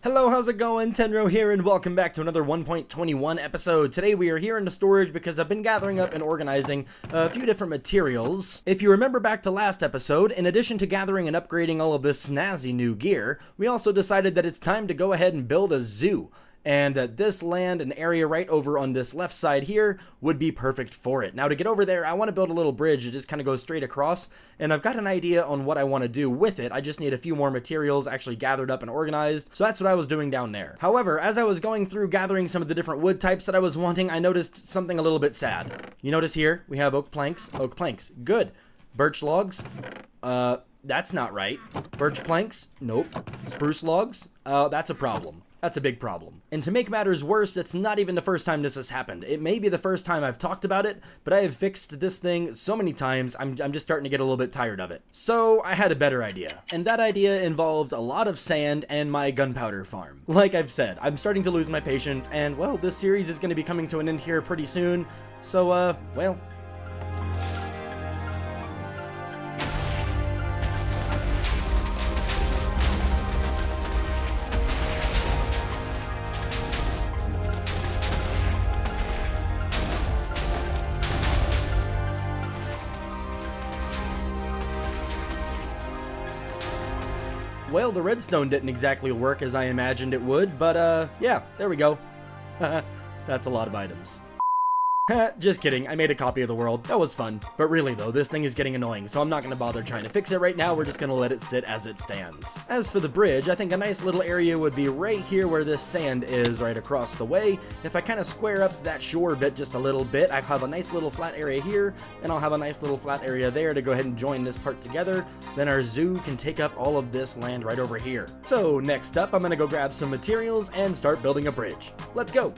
Hello, how's it going? Tainro here, and welcome back to another 1.21 episode. Today we are here in the storage because I've been gathering up and organizing a few different materials. If you remember back to last episode, in addition to gathering and upgrading all of this snazzy new gear, we also decided that it's time to go ahead and build a zoo. And this land and area right over on this left side here would be perfect for it. Now to get over there, I want to build a little bridge that just kind of goes straight across, and I've got an idea on what I want to do with it. I just need a few more materials actually gathered up and organized, so that's what I was doing down there. However, as I was going through gathering some of the different wood types that I was wanting, I noticed something a little bit sad. You notice here, we have oak planks, good. Birch logs, that's not right. Birch planks, nope. Spruce logs, that's a problem. That's a big problem. And to make matters worse, it's not even the first time this has happened. It may be the first time I've talked about it, but I have fixed this thing so many times, I'm just starting to get a little bit tired of it. So I had a better idea. And that idea involved a lot of sand and my gunpowder farm. Like I've said, I'm starting to lose my patience, and well, this series is going to be coming to an end here pretty soon. So, well... Well, the redstone didn't exactly work as I imagined it would, but yeah, there we go. That's a lot of items. Just kidding, I made a copy of the world. That was fun. But really though, this thing is getting annoying, so I'm not gonna bother trying to fix it right now. We're just gonna let it sit as it stands. As for the bridge, I think a nice little area would be right here where this sand is, right across the way. If I kind of square up that shore bit just a little bit, I have a nice little flat area here, and I'll have a nice little flat area there to go ahead and join this part together. Then our zoo can take up all of this land right over here. So next up, I'm gonna go grab some materials and start building a bridge. Let's go!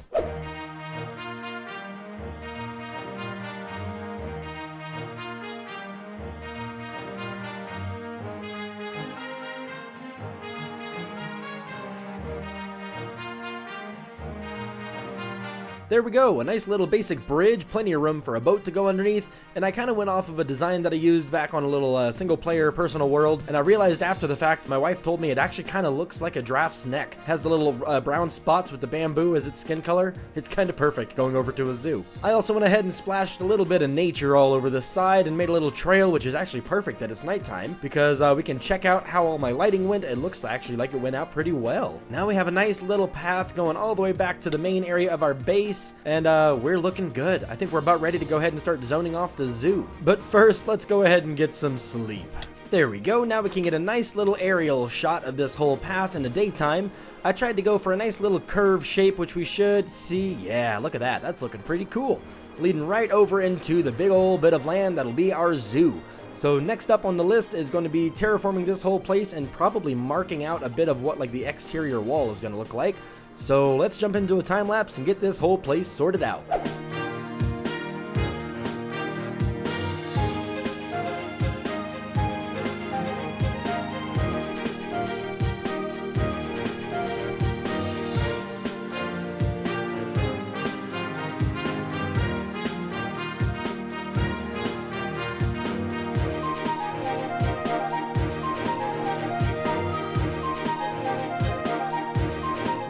There we go, a nice little basic bridge, plenty of room for a boat to go underneath, and I kind of went off of a design that I used back on a little single-player personal world, and I realized after the fact, my wife told me it actually kind of looks like a giraffe's neck. Has the little brown spots with the bamboo as its skin color. It's kind of perfect going over to a zoo. I also went ahead and splashed a little bit of nature all over the side and made a little trail, which is actually perfect that it's nighttime, because we can check out how all my lighting went. It looks actually like it went out pretty well. Now we have a nice little path going all the way back to the main area of our base, and we're looking good. I think we're about ready to go ahead and start zoning off the zoo. But first, let's go ahead and get some sleep. There we go, now we can get a nice little aerial shot of this whole path in the daytime. I tried to go for a nice little curve shape, which we should see. Yeah, look at that, that's looking pretty cool. Leading right over into the big old bit of land that'll be our zoo. So next up on the list is going to be terraforming this whole place and probably marking out a bit of what like the exterior wall is going to look like. So let's jump into a time lapse and get this whole place sorted out.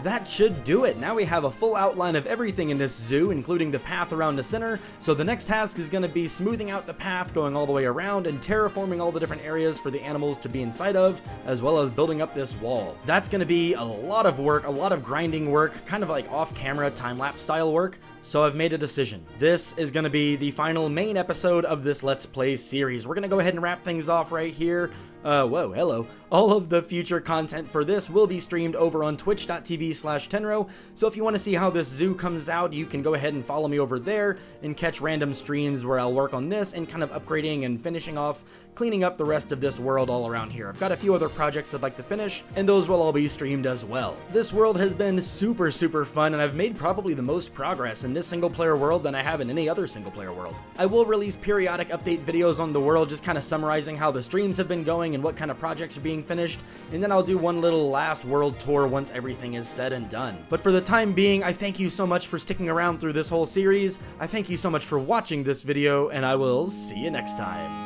That should do it. Now we have a full outline of everything in this zoo, including the path around the center. So the next task is going to be smoothing out the path going all the way around and terraforming all the different areas for the animals to be inside of, as well as building up this wall. That's going to be a lot of work, a lot of grinding work, kind of like off-camera time-lapse style work. So I've made a decision. This is going to be the final main episode of this Let's Play series. We're going to go ahead and wrap things off right here. Whoa, hello. All of the future content for this will be streamed over on twitch.tv/Tainro, so if you want to see how this zoo comes out, you can go ahead and follow me over there and catch random streams where I'll work on this and kind of upgrading and finishing off, cleaning up the rest of this world all around here. I've got a few other projects I'd like to finish, and those will all be streamed as well. This world has been super fun, and I've made probably the most progress in this single-player world than I have in any other single-player world. I will release periodic update videos on the world, just kind of summarizing how the streams have been going and what kind of projects are being finished, and then I'll do one little last world tour once everything is said and done. But for the time being, I thank you so much for sticking around through this whole series. I thank you so much for watching this video, and I will see you next time.